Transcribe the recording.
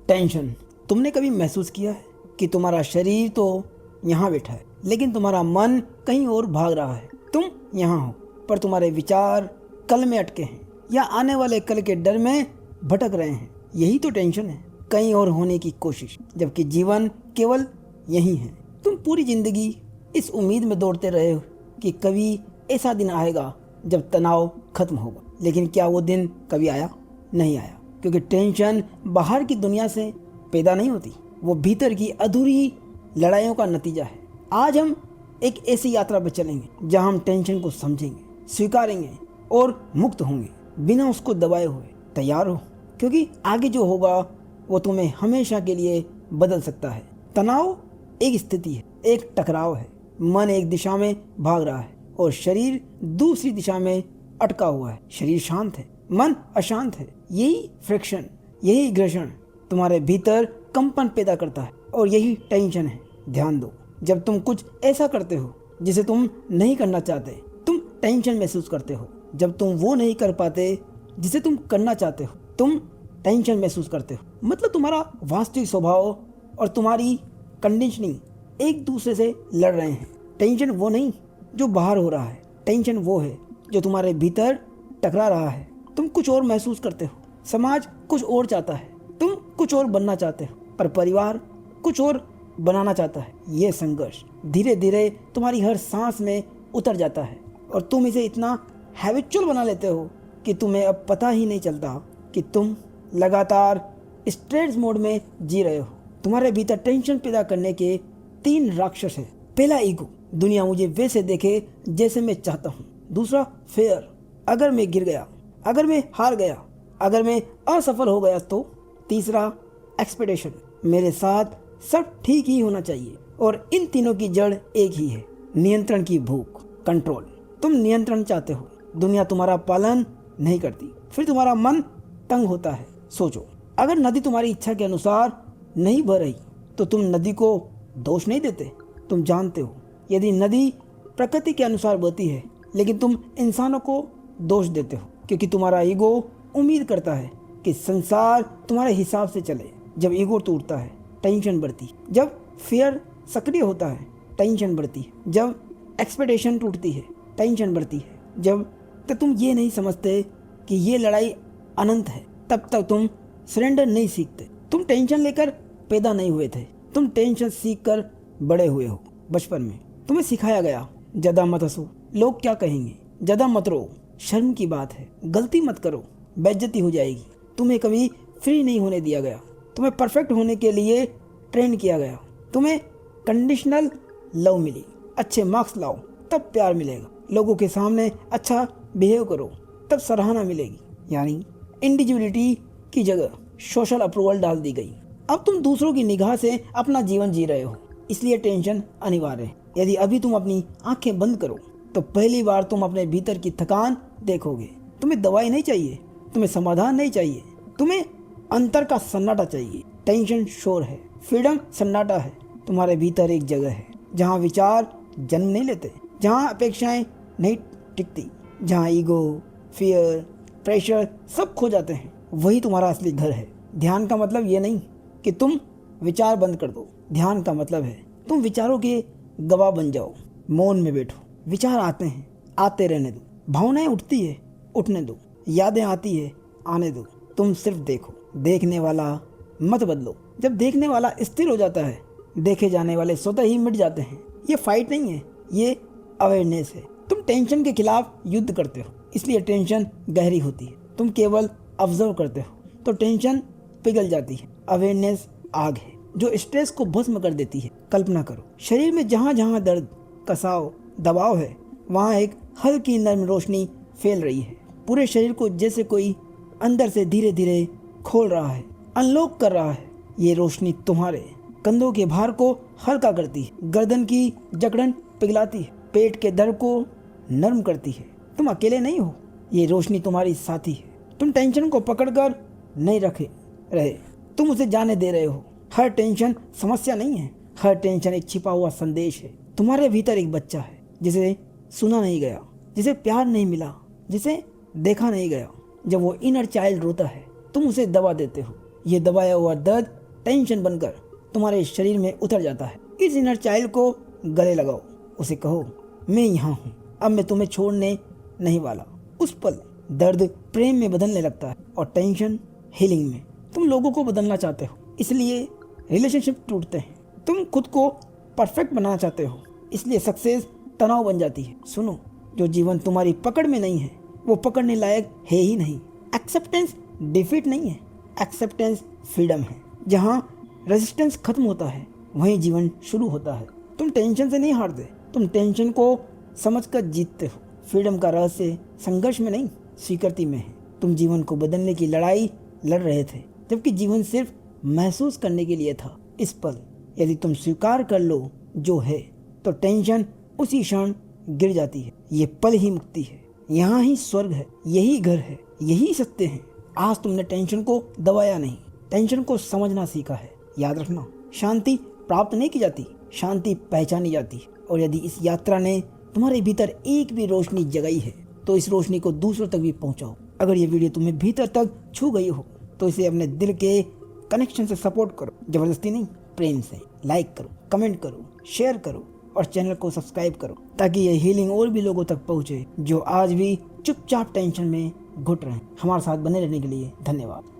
Tension. तुमने कभी महसूस किया है कि तुम्हारा शरीर तो यहाँ बैठा है लेकिन तुम्हारा मन कहीं और भाग रहा है। तुम यहाँ हो पर तुम्हारे विचार कल में अटके हैं या आने वाले कल के डर में भटक रहे हैं। यही तो टेंशन है, कहीं और होने की कोशिश, जबकि जीवन केवल यही है। तुम पूरी जिंदगी इस उम्मीद में दौड़ते रहे हो कि कभी ऐसा दिन आएगा जब तनाव खत्म होगा, लेकिन क्या वो दिन कभी आया? नहीं आया, क्योंकि टेंशन बाहर की दुनिया से पैदा नहीं होती, वो भीतर की अधूरी लड़ाइयों का नतीजा है। आज हम एक ऐसी यात्रा पर चलेंगे जहां हम टेंशन को समझेंगे, स्वीकारेंगे और मुक्त होंगे बिना उसको दबाए हुए। तैयार हो? क्योंकि आगे जो होगा वो तुम्हें हमेशा के लिए बदल सकता है। तनाव एक स्थिति है, एक टकराव है। मन एक दिशा में भाग रहा है और शरीर दूसरी दिशा में अटका हुआ है। शरीर शांत है, मन अशांत है। यही फ्रिक्शन, यही घर्षण तुम्हारे भीतर कंपन पैदा करता है और यही टेंशन है। ध्यान दो, जब तुम कुछ ऐसा करते हो जिसे तुम नहीं करना चाहते, तुम टेंशन महसूस करते हो। जब तुम वो नहीं कर पाते जिसे तुम करना चाहते हो, तुम टेंशन महसूस करते हो। मतलब तुम्हारा वास्तविक स्वभाव और तुम्हारी कंडीशनिंग एक दूसरे से लड़ रहे हैं। टेंशन वो नहीं जो बाहर हो रहा है, टेंशन वो है जो तुम्हारे भीतर टकरा रहा है। तुम कुछ और महसूस करते हो, समाज कुछ और चाहता है, तुम कुछ और बनना चाहते हो, पर परिवार कुछ और बनाना चाहता है। ये संघर्ष धीरे धीरे तुम्हारी हर सांस में उतर जाता है और तुम इसे इतना हैबिचुअल बना लेते हो कि तुम्हें अब पता ही नहीं चलता कि तुम लगातार स्ट्रेस मोड में जी रहे हो। तुम्हारे भीतर टेंशन पैदा करने के 3 राक्षस हैं। पहला, ईगो, दुनिया मुझे वैसे देखे जैसे मैं चाहता हूँ। दूसरा, फेयर, अगर मैं गिर गया, अगर मैं हार गया, अगर मैं असफल हो गया तो। तीसरा, एक्सपेक्टेशन, मेरे साथ सब ठीक ही होना चाहिए। और इन तीनों की जड़ एक ही है, नियंत्रण की भूख, कंट्रोल। तुम नियंत्रण चाहते हो, दुनिया तुम्हारा पालन नहीं करती, फिर तुम्हारा मन तंग होता है। सोचो, अगर नदी तुम्हारी इच्छा के अनुसार नहीं बह रही तो तुम नदी को दोष नहीं देते। तुम जानते हो यदि नदी प्रकृति के अनुसार बहती है, लेकिन तुम इंसानों को दोष देते हो क्योंकि तुम्हारा ईगो उम्मीद करता है कि संसार तुम्हारे हिसाब से चले। जब ईगो टूटता है, टेंशन बढ़ती है। जब फियर सक्रिय होता है, टेंशन बढ़ती है। जब एक्सपेक्टेशन टूटती है, टेंशन बढ़ती है। जब तक तुम ये नहीं समझते कि ये लड़ाई अनंत है, तब तक तुम सरेंडर नहीं सीखते। तुम टेंशन लेकर पैदा नहीं हुए थे, तुम टेंशन सीख कर बड़े हुए हो। बचपन में तुम्हें सिखाया गया, ज़्यादा मत हंसो, लोग क्या कहेंगे, ज़्यादा मत रो, शर्म की बात है, गलती मत करो, बेइज्जती हो जाएगी। तुम्हें कभी फ्री नहीं होने दिया गया, तुम्हें परफेक्ट होने के लिए ट्रेन किया गया। तुम्हें कंडीशनल लव मिली, अच्छे मार्क्स लाओ तब प्यार मिलेगा, लोगों के सामने अच्छा बिहेव करो तब सराहना मिलेगी। यानी इंडिविजुअलिटी की जगह सोशल अप्रूवल डाल दी गई। अब तुम दूसरों की निगाह से अपना जीवन जी रहे हो, इसलिए टेंशन अनिवार्य है। यदि अभी तुम अपनी आंखें बंद करो तो पहली बार तुम अपने भीतर की थकान देखोगे। तुम्हें दवाई नहीं चाहिए, तुम्हें समाधान नहीं चाहिए, तुम्हें अंतर का सन्नाटा चाहिए। टेंशन शोर है, फ्रीडम सन्नाटा है। तुम्हारे भीतर एक जगह है जहाँ विचार जन्म नहीं लेते, जहाँ अपेक्षाएं नहीं टिकती, जहाँ ईगो, फियर, प्रेशर सब खो जाते हैं। वही तुम्हारा असली घर है। ध्यान का मतलब ये नहीं कि तुम विचार बंद कर दो, ध्यान का मतलब है तुम विचारों के गवाह बन जाओ। मौन में बैठो, विचार आते हैं, आते रहने दो, भावनाएं उठती है, उठने दो, यादें आती है, आने दो। तुम सिर्फ देखो, देखने वाला मत बदलो। जब देखने वाला स्थिर हो जाता है, देखे जाने वाले स्वतः ही मिट जाते हैं। ये फाइट नहीं है, ये अवेयरनेस है। तुम टेंशन के खिलाफ युद्ध करते हो, इसलिए टेंशन गहरी होती है। तुम केवल ऑब्जर्व करते हो तो टेंशन पिघल जाती है। अवेयरनेस आग है जो स्ट्रेस को भस्म कर देती है। कल्पना करो, शरीर में जहाँ जहाँ दर्द, कसाव, दबाव है, वहाँ एक हल्की नर्म रोशनी फैल रही है। पूरे शरीर को जैसे कोई अंदर से धीरे धीरे खोल रहा है, अनलॉक कर रहा है। ये रोशनी तुम्हारे कंधों के भार को हल्का करती है, गर्दन की जकड़न पिघलाती है, पेट के दर्द को नरम करती है। तुम अकेले नहीं हो, ये रोशनी तुम्हारी साथी है। तुम टेंशन को पकड़कर नहीं रखे रहे, तुम उसे जाने दे रहे हो। हर टेंशन समस्या नहीं है, हर टेंशन एक छिपा हुआ संदेश है। तुम्हारे भीतर एक बच्चा है जिसे सुना नहीं गया, जिसे प्यार नहीं मिला, जिसे देखा नहीं गया। जब वो इनर चाइल्ड रोता है, तुम उसे दबा देते हो। ये दबाया हुआ दर्द टेंशन बनकर तुम्हारे शरीर में उतर जाता है। इस इनर चाइल्ड को गले लगाओ, उसे कहो मैं यहाँ हूँ, अब मैं तुम्हें छोड़ने नहीं वाला। उस पल दर्द प्रेम में बदलने लगता है और टेंशन हीलिंग में। तुम लोगों को बदलना चाहते हो, इसलिए रिलेशनशिप टूटते हैं। तुम खुद को परफेक्ट बनाना चाहते हो, इसलिए सक्सेस तनाव बन जाती है। सुनो, जो जीवन तुम्हारी पकड़ में नहीं है वो पकड़ने लायक है ही नहीं। एक्सेप्टेंस डिफीट नहीं है, एक्सेप्टेंस फ्रीडम है। जहाँ रेजिस्टेंस खत्म होता है वहीं जीवन शुरू होता है। तुम टेंशन से नहीं हारते, तुम टेंशन को समझकर जीतते हो। फ्रीडम का रहस्य संघर्ष में नहीं, स्वीकृति में है। तुम जीवन को बदलने की लड़ाई लड़ रहे थे, जबकि जीवन सिर्फ महसूस करने के लिए था। इस पल यदि तुम स्वीकार कर लो जो है, तो टेंशन उसी क्षण गिर जाती है। ये पल ही मुक्ति है, यहाँ ही स्वर्ग है, यही घर है, यही सत्य है। आज तुमने टेंशन को दबाया नहीं, टेंशन को समझना सीखा है। याद रखना, शांति प्राप्त नहीं की जाती, शांति पहचानी जाती है। और यदि इस यात्रा ने तुम्हारे भीतर एक भी रोशनी जगाई है, तो इस रोशनी को दूसरों तक भी पहुंचाओ। अगर ये वीडियो तुम्हें भीतर तक छू गई हो, तो इसे अपने दिल के कनेक्शन से सपोर्ट करो, जबरदस्ती नहीं, प्रेम से। लाइक करो, कमेंट करो, शेयर करो और चैनल को सब्सक्राइब करो, ताकि ये हीलिंग और भी लोगों तक पहुंचे जो आज भी चुपचाप टेंशन में घुट रहे हैं। हमारे साथ बने रहने के लिए धन्यवाद।